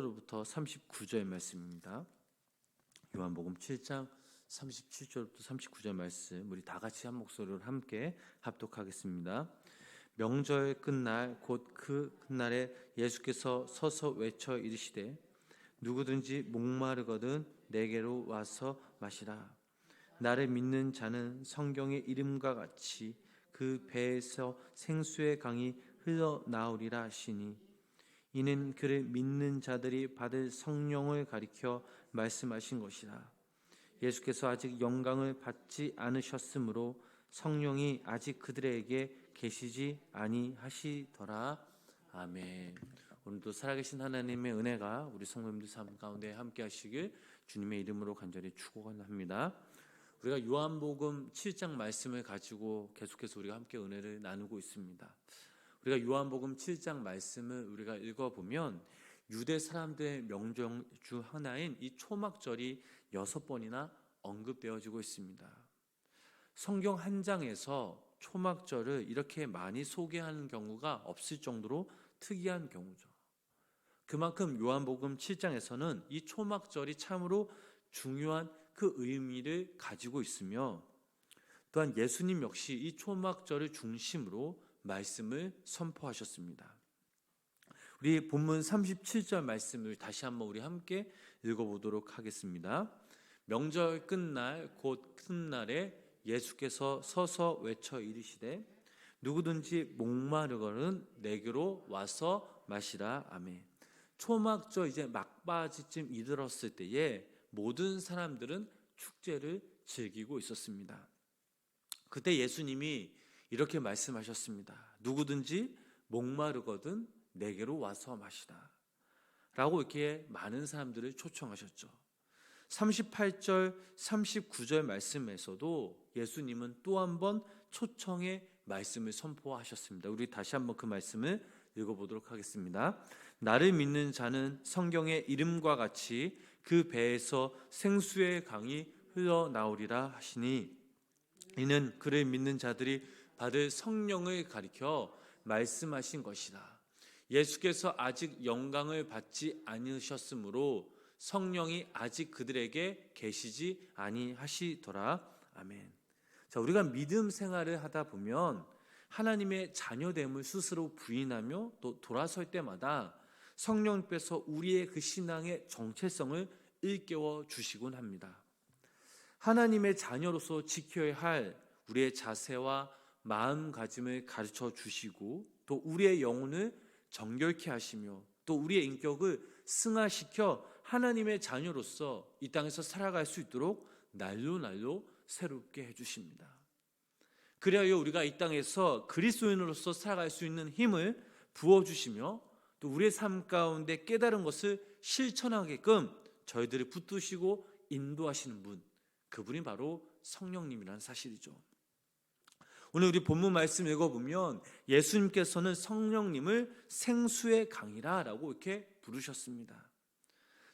부터 39절 말씀입니다. 요한복음 7장 37절부터 39절 말씀 우리 다 같이 한 목소리로 함께 합독하겠습니다. 명절 끝날 곧 그 끝날에 예수께서 서서 외쳐 이르시되 누구든지 목마르거든 내게로 와서 마시라. 나를 믿는 자는 성경의 이름과 같이 그 배에서 생수의 강이 흘러나오리라 하시니 이는 그를 믿는 자들이 받을 성령을 가리켜 말씀하신 것이라. 예수께서 아직 영광을 받지 않으셨으므로 성령이 아직 그들에게 계시지 아니하시더라. 아멘. 오늘도 살아계신 하나님의 은혜가 우리 성도님들 삶 가운데 함께 하시길 주님의 이름으로 간절히 축원합니다. 우리가 요한복음 7장 말씀을 가지고 계속해서 우리가 함께 은혜를 나누고 있습니다. 우리가 요한복음 7장 말씀을 우리가 읽어보면 유대 사람들의 명절 중 하나인 이 초막절이 6번이나 언급되어지고 있습니다. 성경 한 장에서 초막절을 이렇게 많이 소개하는 경우가 없을 정도로 특이한 경우죠. 그만큼 요한복음 7장에서는 이 초막절이 참으로 중요한 그 의미를 가지고 있으며 또한 예수님 역시 이 초막절을 중심으로 말씀을 선포하셨습니다. 우리 본문 37절 말씀을 다시 한번 우리 함께 읽어보도록 하겠습니다. 명절 끝날 곧 끝날에 예수께서 서서 외쳐 이르시되 누구든지 목마르거든 내게로 와서 마시라. 아멘. 초막절 이제 막바지쯤 이르렀을 때에 모든 사람들은 축제를 즐기고 있었습니다. 그때 예수님이 이렇게 말씀하셨습니다. 누구든지 목마르거든 내게로 와서 마시라 라고 이렇게 많은 사람들을 초청하셨죠. 38절 39절 말씀에서도 예수님은 또 한 번 초청의 말씀을 선포하셨습니다. 우리 다시 한번 그 말씀을 읽어보도록 하겠습니다. 나를 믿는 자는 성경의 이름과 같이 그 배에서 생수의 강이 흘러나오리라 하시니 이는 그를 믿는 자들이 받을 성령을 가리켜 말씀하신 것이라. 예수께서 아직 영광을 받지 않으셨으므로 성령이 아직 그들에게 계시지 아니하시더라. 아멘. 자, 우리가 믿음 생활을 하다 보면 하나님의 자녀됨을 스스로 부인하며 또 돌아설 때마다 성령께서 우리의 그 신앙의 정체성을 일깨워 주시곤 합니다. 하나님의 자녀로서 지켜야 할 우리의 자세와 마음가짐을 가르쳐 주시고 또 우리의 영혼을 정결케 하시며 또 우리의 인격을 승화시켜 하나님의 자녀로서 이 땅에서 살아갈 수 있도록 날로 새롭게 해주십니다. 그래야 우리가 이 땅에서 그리스도인으로서 살아갈 수 있는 힘을 부어주시며 또 우리의 삶 가운데 깨달은 것을 실천하게끔 저희들을 붙드시고 인도하시는 분, 그분이 바로 성령님이라는 사실이죠. 오늘 우리 본문 말씀 읽어보면 예수님께서는 성령님을 생수의 강이라 라고 이렇게 부르셨습니다.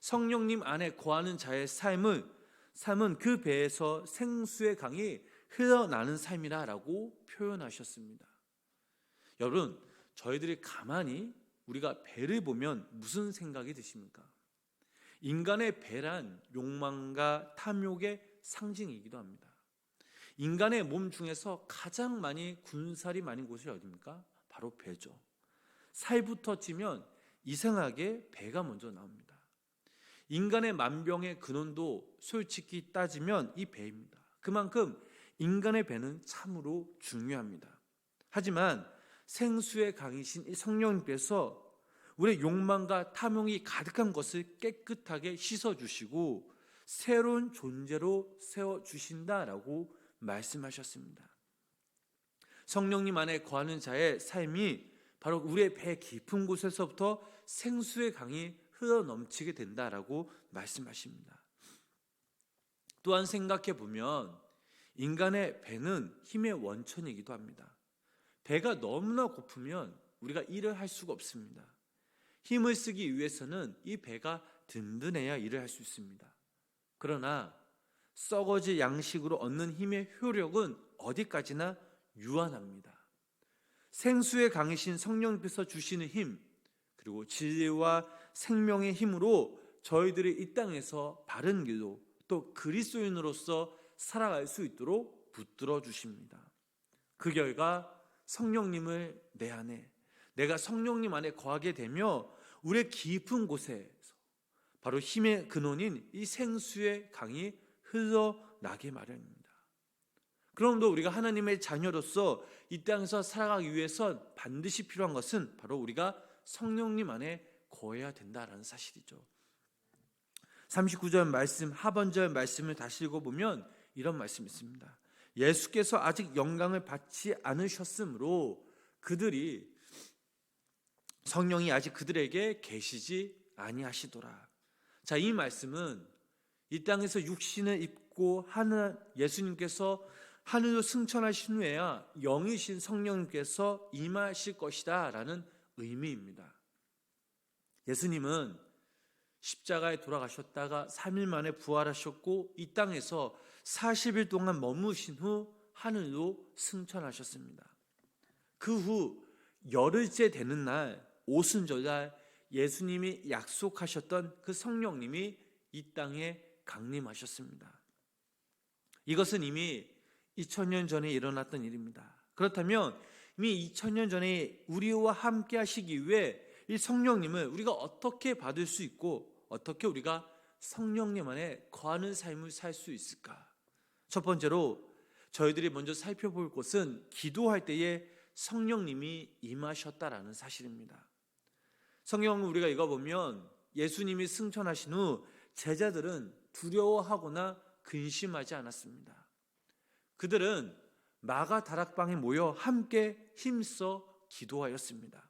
성령님 안에 거하는 자의 삶은 그 배에서 생수의 강이 흘러나는 삶이라 라고 표현하셨습니다. 여러분, 저희들이 가만히 우리가 배를 보면 무슨 생각이 드십니까? 인간의 배란 욕망과 탐욕의 상징이기도 합니다. 인간의 몸 중에서 가장 많이 군살이 많은 곳이 어디입니까? 바로 배죠. 살부터 찌면 이상하게 배가 먼저 나옵니다. 인간의 만병의 근원도 솔직히 따지면 이 배입니다. 그만큼 인간의 배는 참으로 중요합니다. 하지만 생수의 강이신 이 성령님께서 우리의 욕망과 탐욕이 가득한 것을 깨끗하게 씻어주시고 새로운 존재로 세워주신다라고 말씀하셨습니다. 성령님 안에 거하는 자의 삶이 바로 우리의 배 깊은 곳에서부터 생수의 강이 흘러넘치게 된다라고 말씀하십니다. 또한 생각해 보면 인간의 배는 힘의 원천이기도 합니다. 배가 너무나 고프면 우리가 일을 할 수가 없습니다. 힘을 쓰기 위해서는 이 배가 든든해야 일을 할 수 있습니다. 그러나 썩어질 양식으로 얻는 힘의 효력은 어디까지나 유한합니다. 생수의 강이신 성령께서 주시는 힘, 그리고 진리와 생명의 힘으로 저희들이 이 땅에서 바른 길로 또 그리스도인으로서 살아갈 수 있도록 붙들어 주십니다. 그 결과 성령님을 내 안에, 내가 성령님 안에 거하게 되며 우리의 깊은 곳에서 바로 힘의 근원인 이 생수의 강이 흘러나게 마련입니다. 그럼도 우리가 하나님의 자녀로서 이 땅에서 살아가기 위해서 반드시 필요한 것은 바로 우리가 성령님 안에 거해야 된다라는 사실이죠. 39절 말씀, 하반절 말씀을 다시 읽어보면 이런 말씀이 있습니다. 예수께서 아직 영광을 받지 않으셨으므로 그들이, 성령이 아직 그들에게 계시지 아니하시더라. 자, 이 말씀은 이 땅에서 육신을 입고 예수님께서 하늘로 승천하신 후에야 영이신 성령님께서 임하실 것이다 라는 의미입니다. 예수님은 십자가에 돌아가셨다가 3일 만에 부활하셨고 이 땅에서 40일 동안 머무신 후 하늘로 승천하셨습니다. 그 후 열흘째 되는 날 오순절날 예수님이 약속하셨던 그 성령님이 이 땅에 강림하셨습니다. 이것은 이미 2000년 전에 일어났던 일입니다. 그렇다면 이미 2000년 전에 우리와 함께 하시기 위해 이 성령님을 우리가 어떻게 받을 수 있고 어떻게 우리가 성령님 안에 거하는 삶을 살 수 있을까? 첫 번째로 저희들이 먼저 살펴볼 것은 기도할 때에 성령님이 임하셨다라는 사실입니다. 성경을 우리가 읽어보면 예수님이 승천하신 후 제자들은 두려워하거나 근심하지 않았습니다. 그들은 마가 다락방에 모여 함께 힘써 기도하였습니다.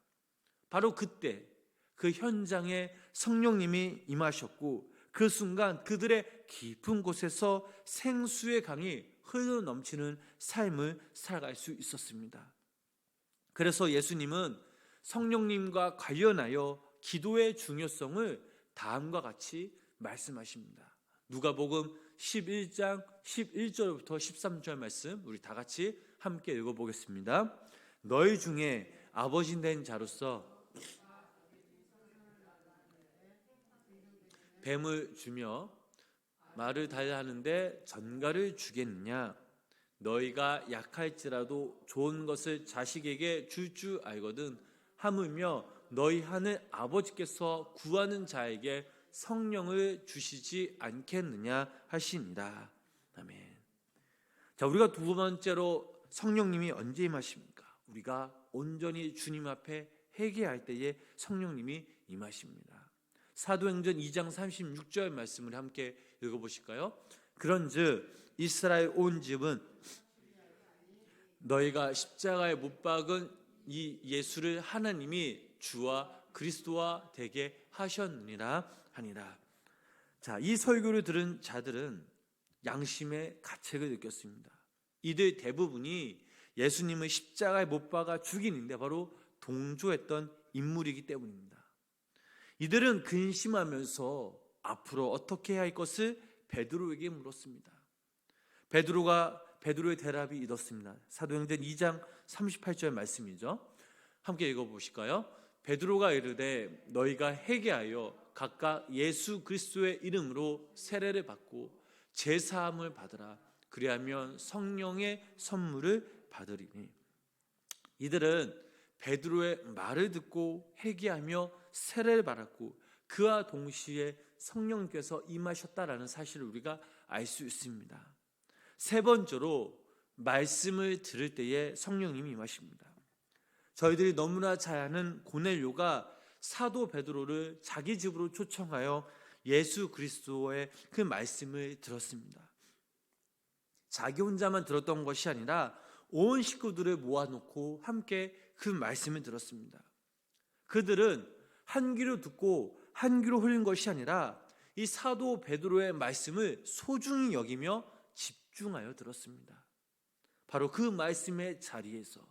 바로 그때 그 현장에 성령님이 임하셨고 그 순간 그들의 깊은 곳에서 생수의 강이 흘러넘치는 삶을 살아갈 수 있었습니다. 그래서 예수님은 성령님과 관련하여 기도의 중요성을 다음과 같이 말씀하십니다. 누가복음 11장 11절부터 13절 말씀 우리 다 같이 함께 읽어보겠습니다. 너희 중에 아버지 된 자로서 뱀을 주며 말을 달라 하는데 전갈을 주겠느냐? 너희가 약할지라도 좋은 것을 자식에게 줄 줄 알거든 하물며 너희 하늘 아버지께서 구하는 자에게 성령을 주시지 않겠느냐 하시니라. 아멘. 자, 우리가 두 번째로 성령님이 언제 임하십니까? 우리가 온전히 주님 앞에 회개할 때에 성령님이 임하십니다. 사도행전 2장 36절 말씀을 함께 읽어보실까요? 그런즉 이스라엘 온 집은 너희가 십자가에 못 박은 이 예수를 하나님이 주와 그리스도와 되게 하셨느니라 하니라. 자, 이 설교를 들은 자들은 양심의 가책을 느꼈습니다. 이들 대부분이 예수님을 십자가에 못 박아 죽이는데 바로 동조했던 인물이기 때문입니다. 이들은 근심하면서 앞으로 어떻게 해야 할 것을 베드로에게 물었습니다. 베드로의 대답이 이렇습니다. 사도행전 2장 38절 말씀이죠. 함께 읽어보실까요? 베드로가 이르되 너희가 회개하여 각각 예수 그리스도의 이름으로 세례를 받고 제사함을 받으라. 그리하면 성령의 선물을 받으리니. 이들은 베드로의 말을 듣고 회개하며 세례를 받았고 그와 동시에 성령께서 임하셨다라는 사실을 우리가 알 수 있습니다. 세 번째로 말씀을 들을 때에 성령님이 임하십니다. 저희들이 너무나 잘 아는 고넬료가 사도 베드로를 자기 집으로 초청하여 예수 그리스도의 그 말씀을 들었습니다. 자기 혼자만 들었던 것이 아니라 온 식구들을 모아놓고 함께 그 말씀을 들었습니다. 그들은 한 귀로 듣고 한 귀로 흘린 것이 아니라 이 사도 베드로의 말씀을 소중히 여기며 집중하여 들었습니다. 바로 그 말씀의 자리에서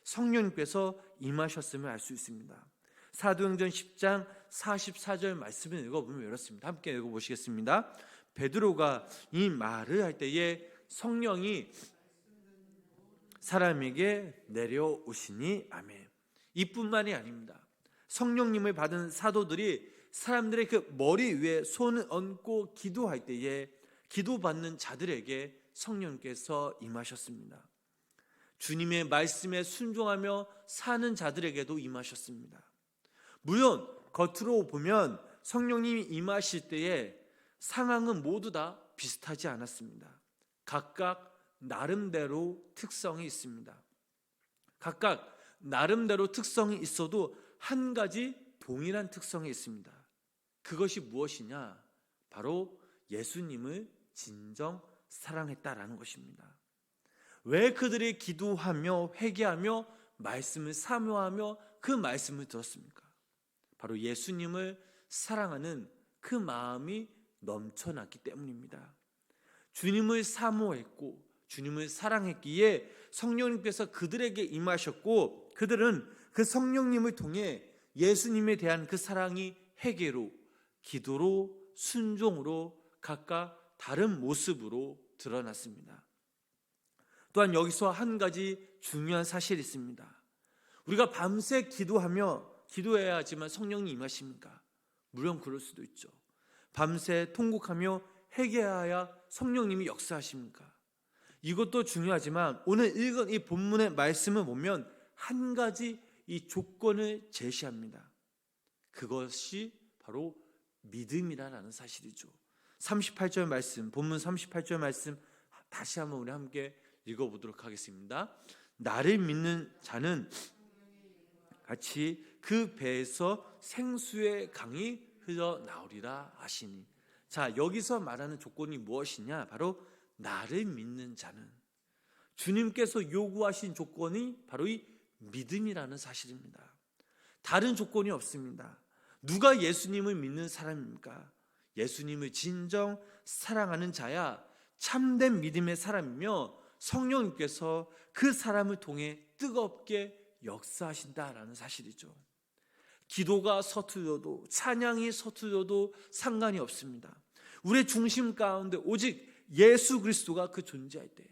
성령님께서 임하셨음을 알 수 있습니다. 사도행전 10장 44절 말씀을 읽어보면 이렇습니다. 함께 읽어보시겠습니다. 베드로가 이 말을 할 때에 성령이 사람에게 내려오시니 아멘. 이뿐만이 아닙니다. 성령님을 받은 사도들이 사람들의 그 머리 위에 손을 얹고 기도할 때에 기도받는 자들에게 성령께서 임하셨습니다. 주님의 말씀에 순종하며 사는 자들에게도 임하셨습니다. 물론 겉으로 보면 성령님이 임하실 때에 상황은 모두 다 비슷하지 않았습니다. 각각 나름대로 특성이 있습니다. 각각 나름대로 특성이 있어도 한 가지 동일한 특성이 있습니다. 그것이 무엇이냐? 바로 예수님을 진정 사랑했다라는 것입니다. 왜 그들이 기도하며 회개하며 말씀을 사모하며 그 말씀을 들었습니까? 바로 예수님을 사랑하는 그 마음이 넘쳐났기 때문입니다. 주님을 사모했고 주님을 사랑했기에 성령님께서 그들에게 임하셨고, 그들은 그 성령님을 통해 예수님에 대한 그 사랑이 회개로, 기도로, 순종으로 각각 다른 모습으로 드러났습니다. 또한 여기서 한 가지 중요한 사실이 있습니다. 우리가 밤새 기도해야 하지만 성령님 임하십니까? 물론 그럴 수도 있죠. 밤새 통곡하며 회개하여야 성령님이 역사하십니까? 이것도 중요하지만 오늘 읽은 이 본문의 말씀을 보면 한 가지 이 조건을 제시합니다. 그것이 바로 믿음이라는 사실이죠. 38절 말씀, 본문 38절 말씀 다시 한번 우리 함께 읽어보도록 하겠습니다. 나를 믿는 자는 같이 그 배에서 생수의 강이 흘러나오리라 하시니. 자, 여기서 말하는 조건이 무엇이냐? 바로 나를 믿는 자는, 주님께서 요구하신 조건이 바로 이 믿음이라는 사실입니다. 다른 조건이 없습니다. 누가 예수님을 믿는 사람입니까? 예수님을 진정 사랑하는 자야 참된 믿음의 사람이며 성령님께서 그 사람을 통해 뜨겁게 역사하신다라는 사실이죠. 기도가 서툴려도 찬양이 서툴려도 상관이 없습니다. 우리의 중심 가운데 오직 예수 그리스도가 그 존재할 때,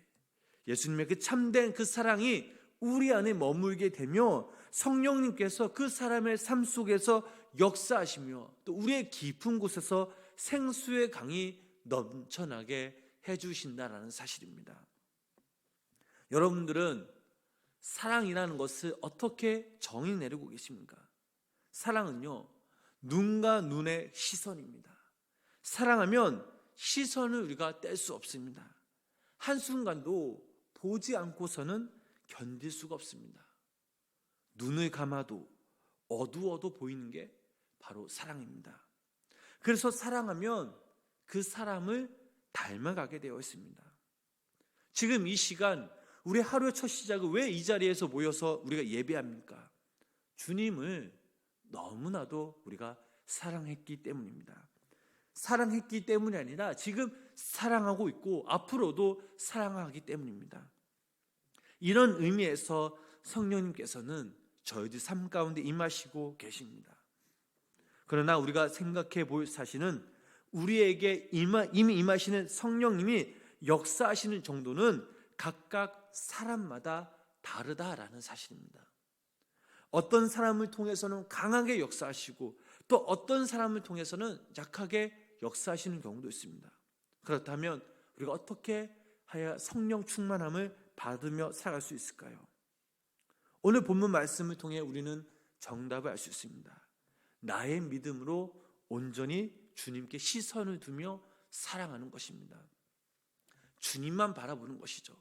예수님의 그 참된 그 사랑이 우리 안에 머물게 되며 성령님께서 그 사람의 삶 속에서 역사하시며 또 우리의 깊은 곳에서 생수의 강이 넘쳐나게 해주신다라는 사실입니다. 여러분들은 사랑이라는 것을 어떻게 정의 내리고 계십니까? 사랑은요, 눈과 눈의 시선입니다. 사랑하면 시선을 우리가 뗄 수 없습니다. 한순간도 보지 않고서는 견딜 수가 없습니다. 눈을 감아도 어두워도 보이는 게 바로 사랑입니다. 그래서 사랑하면 그 사람을 닮아가게 되어 있습니다. 지금 이 시간 우리 하루의 첫 시작을 왜 이 자리에서 모여서 우리가 예배합니까? 주님을 너무나도 우리가 사랑했기 때문입니다. 사랑했기 때문이 아니라 지금 사랑하고 있고 앞으로도 사랑하기 때문입니다. 이런 의미에서 성령님께서는 저희들 삶 가운데 임하시고 계십니다. 그러나 우리가 생각해 볼 사실은 우리에게 이미 임하시는 성령님이 역사하시는 정도는 각각 사람마다 다르다라는 사실입니다. 어떤 사람을 통해서는 강하게 역사하시고 또 어떤 사람을 통해서는 약하게 역사하시는 경우도 있습니다. 그렇다면 우리가 어떻게 해야 성령 충만함을 받으며 살아갈 수 있을까요? 오늘 본문 말씀을 통해 우리는 정답을 알 수 있습니다. 나의 믿음으로 온전히 주님께 시선을 두며 사랑하는 것입니다. 주님만 바라보는 것이죠.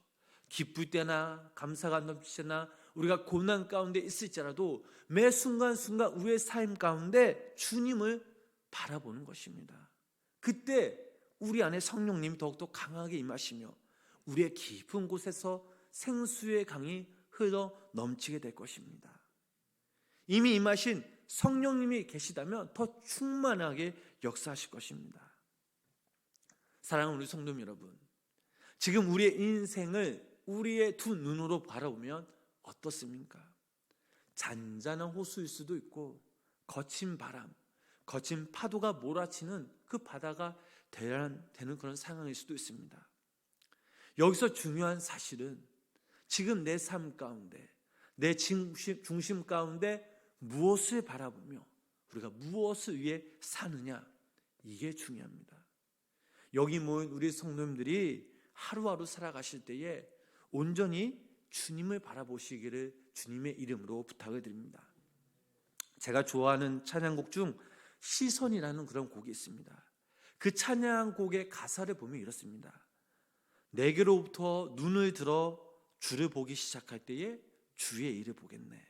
기쁠 때나 감사가 넘칠 때나 우리가 고난 가운데 있을지라도 매 순간순간 우리의 삶 가운데 주님을 바라보는 것입니다. 그때 우리 안에 성령님이 더욱더 강하게 임하시며 우리의 깊은 곳에서 생수의 강이 흘러 넘치게 될 것입니다. 이미 임하신 성령님이 계시다면 더 충만하게 역사하실 것입니다. 사랑하는 우리 성도 여러분, 지금 우리의 인생을 우리의 두 눈으로 바라보면 어떻습니까? 잔잔한 호수일 수도 있고 거친 바람, 거친 파도가 몰아치는 그 바다가 되는 그런 상황일 수도 있습니다. 여기서 중요한 사실은 지금 내 삶 가운데, 내 중심 가운데 무엇을 바라보며 우리가 무엇을 위해 사느냐, 이게 중요합니다. 여기 모인 우리 성도님들이 하루하루 살아가실 때에 온전히 주님을 바라보시기를 주님의 이름으로 부탁을 드립니다. 제가 좋아하는 찬양곡 중 시선이라는 그런 곡이 있습니다. 그 찬양곡의 가사를 보면 이렇습니다. 내게로부터 눈을 들어 주를 보기 시작할 때에 주의 일을 보겠네.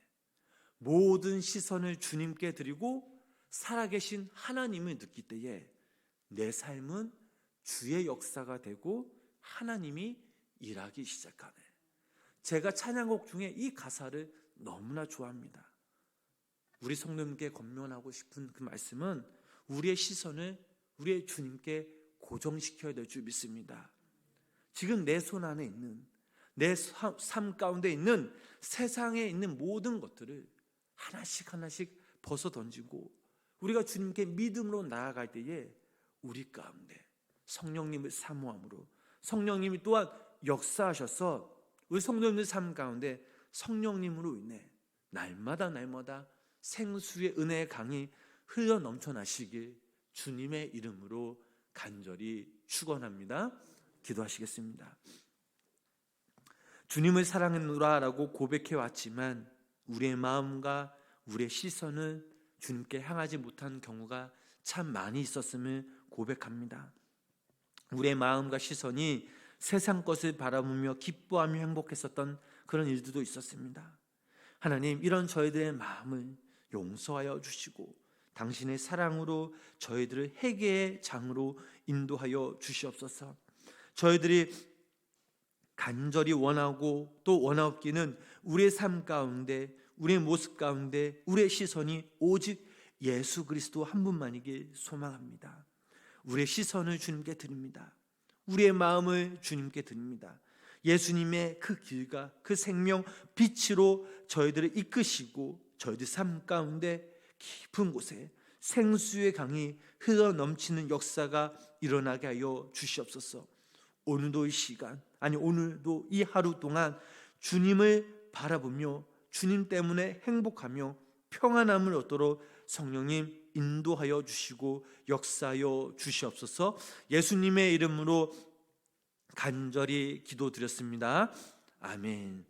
모든 시선을 주님께 드리고 살아계신 하나님을 느낄 때에 내 삶은 주의 역사가 되고 하나님이 일하기 시작하네. 제가 찬양곡 중에 이 가사를 너무나 좋아합니다. 우리 성도님께 권면하고 싶은 그 말씀은 우리의 시선을 우리의 주님께 고정시켜야 될 줄 믿습니다. 지금 내 손 안에 있는, 내 삶 가운데 있는 세상에 있는 모든 것들을 하나씩 하나씩 벗어 던지고 우리가 주님께 믿음으로 나아갈 때에 우리 가운데 성령님을 사모함으로 성령님이 또한 역사하셔서 우리 성도님들 삶 가운데 성령님으로 인해 날마다 생수의 은혜의 강이 흘러 넘쳐나시길 주님의 이름으로 간절히 축원합니다. 기도하시겠습니다. 주님을 사랑하노라라고 고백해 왔지만 우리의 마음과 우리의 시선은 주님께 향하지 못한 경우가 참 많이 있었음을 고백합니다. 우리의 마음과 시선이 세상 것을 바라보며 기뻐하며 행복했었던 그런 일들도 있었습니다. 하나님, 이런 저희들의 마음을 용서하여 주시고 당신의 사랑으로 저희들을 회개의 장으로 인도하여 주시옵소서. 저희들이 간절히 원하고 또 원하옵기는 우리의 삶 가운데, 우리의 모습 가운데 우리의 시선이 오직 예수 그리스도 한 분만이길 소망합니다. 우리의 시선을 주님께 드립니다. 우리의 마음을 주님께 드립니다. 예수님의 그 길과 그 생명 빛으로 저희들을 이끄시고 저희들 삶 가운데 깊은 곳에 생수의 강이 흘러 넘치는 역사가 일어나게 하여 주시옵소서. 오늘도 이 시간, 오늘도 이 하루 동안 주님을 바라보며 주님 때문에 행복하며 평안함을 얻도록 성령님 인도하여 주시고 역사하여 주시옵소서. 예수님의 이름으로 간절히 기도드렸습니다. 아멘.